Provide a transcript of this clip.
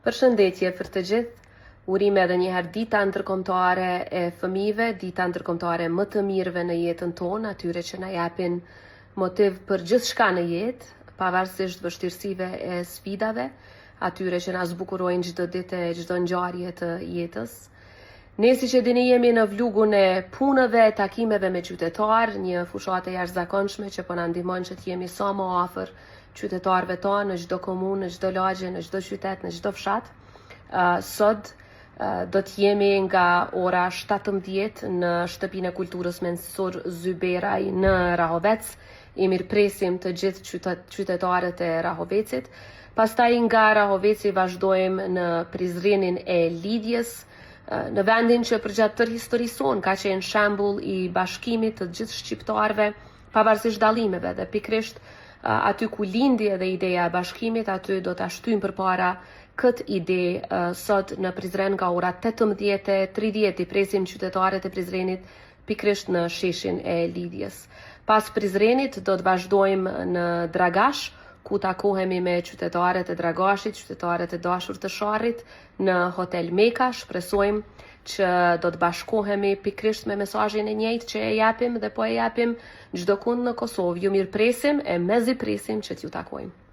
Përshëndetje për të gjithë. Urime edhe njëherë dita ndërkombëtare e fëmijëve, dita ndërkombëtare më të mirëve në jetën tonë, atyre që na japin motiv për gjithçka në jetë, pavarësisht vështirësive e sfidave, atyre që na zbukurojnë çdo ditë e çdo ngjarje të jetës. Ne si që dini jemi në vlugun e punëve, takimeve me qytetarë, një fushatë e jashtëzakonshme që po na ndihmon që të jemi sa më afër qytetarëve tonë në çdo komunë, në çdo lagje, në çdo qytet, në çdo fshat. Sot do të jemi nga ora 17 në Shtëpinë e Kulturës Mensur Zyberaj në Rahovec. I mirëpresim të gjithë qytetarët e Rahovecit. Pastaj nga Rahoveci vazhdojmë në Prizrenin e Lidjes, në vendin që përgjatë tërë historisë sonë ka qenë shembull i bashkimit të gjithë shqiptarëve, pavarësisht dallimeve, dhe pikrisht aty ku lindi edhe ideja e bashkimit, aty do ta shtyjmë përpara këtë ide sot në Prizren nga ora 18:30. I presim qytetarët e Prizrenit pikrisht në sheshin e Lidjes. Pas Prizrenit do të vazhdojmë në Dragash, ku takohemi me qytetarët e Dragashit, qytetarët e dashur të Sharrit në Hotel Meka. Shpresojmë që do të bashkohemi pikrisht me mesazhin e njëjtë që e japim dhe po e japim çdo kund në Kosovë. Ju mirëpresim e mezi presim që t'ju takojmë.